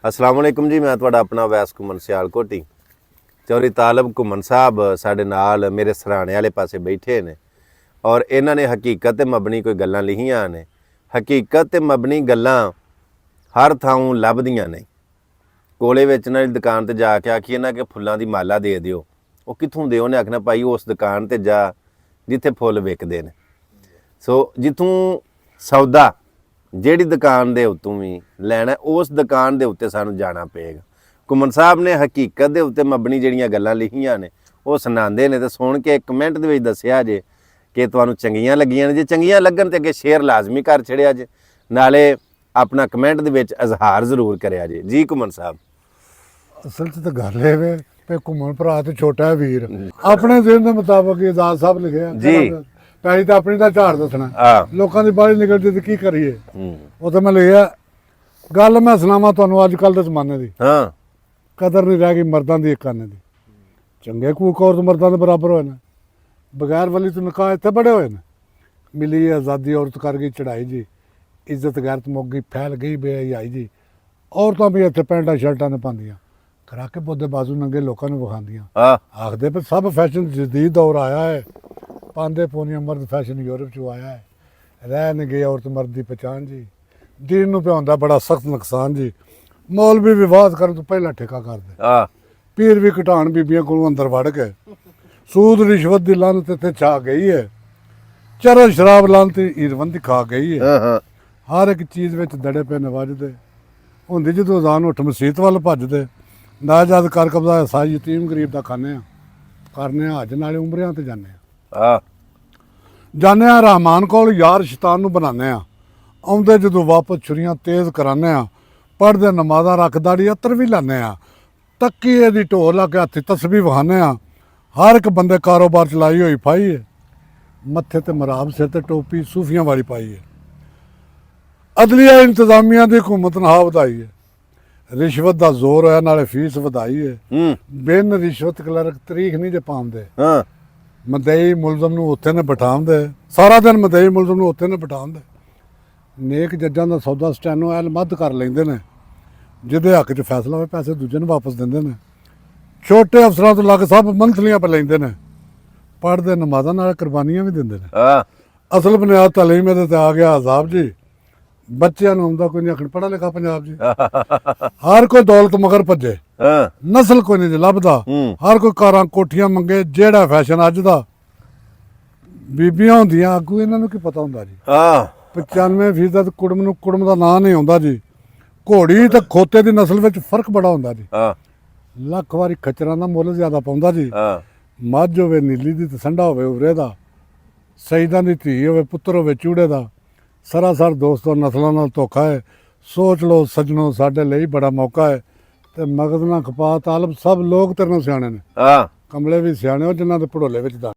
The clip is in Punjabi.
अस्सलाम वालेकुम जी, मैं तुहाडा अपना वैस घुमन सियालकोटी। चौधरी तालब घुमन साहब साडे नाल मेरे सराहने वाले पासे बैठे ने और इन्हां ने हकीकत ते मबनी कोई गल्लां लिखियां ने। हकीकत ते मबनी गल्लां हर थां लभदियां ने। कोले विच इन्हां दी दुकान ते जाके आखी इन्हां के फुल्लां दी माला दे दिओ, वो कित्थों दे? उन्हें आखना भाई उस दुकान ते जा जिथे फुੱਲ विकदे ने। सो जिथों सौदा ਜਿਹੜੀ ਦੁਕਾਨ ਦੇ ਉੱਤੋਂ ਵੀ ਲੈਣਾ ਉਸ ਦੁਕਾਨ ਦੇ ਉੱਤੇ ਸਾਨੂੰ ਜਾਣਾ ਪਏਗਾ। ਘੁੰਮਣ ਸਾਹਿਬ ਨੇ ਹਕੀਕਤ ਦੇ ਉੱਤੇ ਮਬਨੀ ਜਿਹੜੀਆਂ ਗੱਲਾਂ ਲਿਖੀਆਂ ਨੇ ਉਹ ਸੁਣਾਉਂਦੇ ਨੇ ਤੇ ਸੁਣ ਕੇ ਕਮੈਂਟ ਦੇ ਵਿੱਚ ਦੱਸਿਆ ਜੇ ਕਿ ਤੁਹਾਨੂੰ ਚੰਗੀਆਂ ਲੱਗੀਆਂ ਨੇ। ਜੇ ਚੰਗੀਆਂ ਲੱਗਣ ਤੇ ਅੱਗੇ ਸ਼ੇਅਰ ਲਾਜ਼ਮੀ ਕਰ ਛੜਿਆ ਜੇ, ਨਾਲੇ ਆਪਣਾ ਕਮੈਂਟ ਦੇ ਵਿੱਚ ਇਜ਼ਹਾਰ ਜ਼ਰੂਰ ਕਰਿਆ ਜੇ। ਜੀ ਘੁੰਮਣ ਸਾਹਿਬ, ਅਸਲ 'ਚ ਤਾਂ ਗੱਲ ਇਹ ਵੇ ਕਿ ਘੁੰਮਣ ਭਰਾ ਤੇ ਛੋਟਾ ਹੈ ਵੀਰ, ਆਪਣੇ ਦਿਨ ਦੇ ਮੁਤਾਬਕ ਆਜ਼ਾਦ ਸਾਹਿਬ ਲਿਖਿਆ ਜੀ। ਪਹਿਲੀ ਤਾਂ ਆਪਣੀ ਦਾ ਝਾੜ ਦੱਸਣਾ, ਲੋਕਾਂ ਦੀ ਬਾਹਰ ਨਿਕਲਦੀ ਤੇ ਕੀ ਕਰੀਏ। ਉਹ ਤਾਂ ਮੈਂ ਲਿਖਿਆ ਗੱਲ ਮੈਂ ਸੁਣਾਵਾਂ ਤੁਹਾਨੂੰ ਅੱਜ ਕੱਲ੍ਹ ਦੇ ਜ਼ਮਾਨੇ ਦੀ। ਹਾਂ, ਕਦਰ ਨਹੀਂ ਰਹਿ ਗਈ ਮਰਦਾਂ ਦੀ ਇੱਕ ਆਨੇ ਦੀ। ਚੰਗੇ ਕੂਕ ਔਰਤ ਮਰਦਾਂ ਦੇ ਬਰਾਬਰ ਹੋਏ ਨੇ, ਬਗੈਰ ਵਲੀ ਤੋਂ ਨਿਕਾਹ ਇੱਥੇ ਬੜੇ ਹੋਏ ਨੇ। ਮਿਲੀ ਆਜ਼ਾਦੀ ਔਰਤ ਕਰ ਗਈ ਚੜਾਈ ਜੀ, ਇੱਜ਼ਤ ਗੈਰਤ ਮੁੱਕ ਗਈ, ਫੈਲ ਗਈ ਬੇਹਯਾਈ ਜੀ। ਔਰਤਾਂ ਵੀ ਇੱਥੇ ਪੈਂਟਾਂ ਸ਼ਰਟਾਂ ਨੇ ਪਾਉਂਦੀਆਂ, ਕਰਾ ਕੇ ਬੋਦੇ ਬਾਜ਼ੂ ਨੰਗੇ ਲੋਕਾਂ ਨੂੰ ਵਿਖਾਉਂਦੀਆਂ। ਆਖਦੇ ਪਰ ਸਭ ਫੈਸ਼ਨ ਜਦੀਦ ਦੌਰ ਆਇਆ ਹੈ, ਪਾਂਦੇ ਪੋਨੀਆਂ ਮਰਦ ਫੈਸ਼ਨ ਯੂਰਪ 'ਚੋਂ ਆਇਆ ਹੈ। ਰਹਿ ਨਹੀਂ ਗਈ ਔਰਤ ਮਰਦ ਦੀ ਪਛਾਣ ਜੀ। ਦੀਨ ਨੂੰ ਪਿਆਉਂਦਾ ਬੜਾ ਸਖਤ ਨੁਕਸਾਨ ਜੀ। ਮੌਲਵੀ ਵਿਵਾਦ ਕਰਨ ਤੋਂ ਪਹਿਲਾਂ ਠੇਕਾ ਕਰਦੇ, ਪੀਰ ਵੀ ਘਟਾਣ ਬੀਬੀਆਂ ਕੋਲੋਂ ਅੰਦਰ ਵੜ ਗਏ। ਸੂਦ ਰਿਸ਼ਵਤ ਦੀ ਲਾਨਤ ਇੱਥੇ ਛਾ ਗਈ ਹੈ, ਚਰਸ ਸ਼ਰਾਬ ਲਾਨਤ ਈਰਵੰਦੀ ਖਾ ਗਈ ਹੈ। ਹਰ ਇੱਕ ਚੀਜ਼ ਵਿੱਚ ਦੜੇ ਪੈ ਨਵਾਜਦੇ ਹੁੰਦੀ ਜਦੋਂ ਅਜ਼ਾਨ ਉੱਠ ਮਸੀਤ ਵੱਲ ਭੱਜਦੇ। ਨਾਜਾਦ ਕਰ ਕਬਜ਼ਾ ਸਾਈ ਯਤੀਮ ਗਰੀਬ ਦਾ ਖਾਨੇ ਆ ਕਰਨੇ ਆ, ਅੱਜ ਨਾਲੇ ਉਮਰਿਆਂ ਤੇ ਜਾਂਦੇ ਆ। ਜਾਂਦੇ ਆ ਰਹਿਮਾਨ ਕੋਲ ਯਾਰ ਸ਼ੈਤਾਨ ਨੂੰ ਬਣਾਉਂਦੇ ਆ। ਆਉਂਦੇ ਜਦੋਂ ਵਾਪਸ ਛੁਰੀਆਂ ਤੇਜ਼ ਕਰਾਉਂਦੇ ਆ। ਪੜ੍ਹਦੇ ਨਮਾਜ਼ਾਂ ਰੱਖ ਦਾੜੀ ਅਤਰ ਵੀ ਲਾਉਂਦੇ ਆ। ਤੱਕੀਏ ਦੀ ਢੋਲ ਲਾ ਕੇ ਹੱਥੀ ਤਸਬੀਹ ਵਹਾਉਂਦੇ ਆ। ਹਰ ਇੱਕ ਬੰਦੇ ਕਾਰੋਬਾਰ ਚਲਾਈ ਹੋਈ ਪਾਈ ਹੈ, ਮੱਥੇ ਤੇ ਮਰਾਬ, ਸਿਰ ਤੇ ਟੋਪੀ ਸੂਫੀਆਂ ਵਾਲੀ ਪਾਈ ਹੈ। ਅਦਲੀਆ ਇੰਤਜ਼ਾਮੀਆਂ ਦੀ ਹਕੂਮਤ ਨਾ ਵਧਾਈ ਹੈ। ਰਿਸ਼ਵਤ ਦਾ ਜ਼ੋਰ ਹੋਇਆ, ਨਾਲੇ ਫੀਸ ਵਧਾਈ ਹੈ। ਬਿਨ ਰਿਸ਼ਵਤ ਕਲਰਕ ਤਰੀਖ ਨਹੀਂ ਜੇ ਪਾਉਂਦੇ। ਮਦਈ ਮੁਲਜ਼ਮ ਨੂੰ ਉੱਥੇ ਨੇ ਬਿਠਾਉਂਦੇ, ਸਾਰਾ ਦਿਨ ਮਦਈ ਮੁਲਜ਼ਮ ਨੂੰ ਉੱਥੇ ਨੇ ਬਿਠਾਉਂਦੇ। ਨੇਕ ਜੱਜਾਂ ਦਾ ਸੌਦਾ ਸਟੈਨੋ ਐਲ ਮੱਧ ਕਰ ਲੈਂਦੇ ਨੇ, ਜਿਹਦੇ ਹੱਕ 'ਚ ਫੈਸਲਾ ਹੋਵੇ ਪੈਸੇ ਦੂਜੇ ਨੂੰ ਵਾਪਸ ਦਿੰਦੇ ਨੇ। ਛੋਟੇ ਅਫਸਰਾਂ ਤੋਂ ਲੱਗ ਸਭ ਮੰਥਲੀਆਂ ਪਰ ਲੈਂਦੇ ਨੇ। ਪੜ੍ਹਦੇ ਨਮਾਜ਼ਾਂ ਨਾਲ ਕੁਰਬਾਨੀਆਂ ਵੀ ਦਿੰਦੇ ਨੇ। ਅਸਲ ਬੁਨਿਆਦ ਤਾਲੀਮ ਇਹਦੇ ਤੇ ਆ ਗਿਆ ਅਜ਼ਾਬ ਜੀ। ਬੱਚਿਆਂ ਨੂੰ ਆਉਂਦਾ ਕੋਈ ਨਹੀਂ ਆਖਣ ਪੜ੍ਹਾ ਲਿਖਾ ਪੰਜਾਬ ਜੀ। ਹਰ ਕੋਈ ਦੌਲਤ ਮਗਰ ਭੱਜੇ, ਨਸਲ ਕੋਈ ਨਹੀਂ ਲੱਭਦਾ। ਹਰ ਕੋਈ ਕਾਰਾਂ ਕੋਠੀਆਂ ਮੰਗੇ। ਜਿਹੜਾ ਫੈਸ਼ਨ ਅੱਜ ਦਾ, ਬੀਬੀਆਂ ਹੁੰਦੀਆਂ ਆਗੂ, ਇਹਨਾਂ ਨੂੰ ਕੀ ਪਤਾ ਹੁੰਦਾ ਜੀ। 95% ਕੁੜਮ ਨੂੰ ਕੁੜਮ ਦਾ ਨਾਂ ਨਹੀਂ ਆਉਂਦਾ ਜੀ। ਘੋੜੀ ਤੇ ਖੋਤੇ ਦੀ ਨਸਲ ਵਿੱਚ ਫਰਕ ਬੜਾ ਹੁੰਦਾ ਜੀ। ਲੱਖ ਵਾਰੀ ਖੱਚਰਾਂ ਦਾ ਮੁੱਲ ਜ਼ਿਆਦਾ ਪਾਉਂਦਾ ਜੀ। ਮੱਝ ਹੋਵੇ ਨੀਲੀ ਦੀ ਤੇ ਸੰਡਾ ਹੋਵੇ ਉਰੇ ਦਾ, ਸਈਦਾਂ ਦੀ ਧੀ ਹੋਵੇ ਪੁੱਤਰ ਹੋਵੇ ਚੂੜੇ ਦਾ। ਸਰਾਸਰ ਦੋਸਤੋ ਨਸਲਾਂ ਨਾਲ ਧੋਖਾ ਹੈ। ਸੋਚ ਲਓ ਸੱਜਣੋ, ਸਾਡੇ ਲਈ ਬੜਾ ਮੌਕਾ ਹੈ। ਤੇ ਮਗਜ਼ ਨਾ ਖਪਾ ਤਾਲਬ, ਸਭ ਲੋਕ ਤੇਰੇ ਨਾਲ ਸਿਆਣੇ ਨੇ। ਕਮਲੇ ਵੀ ਸਿਆਣੇ ਹੋ ਜਿਨ੍ਹਾਂ ਦੇ ਭੜੋਲੇ ਵਿੱਚ ਦਾ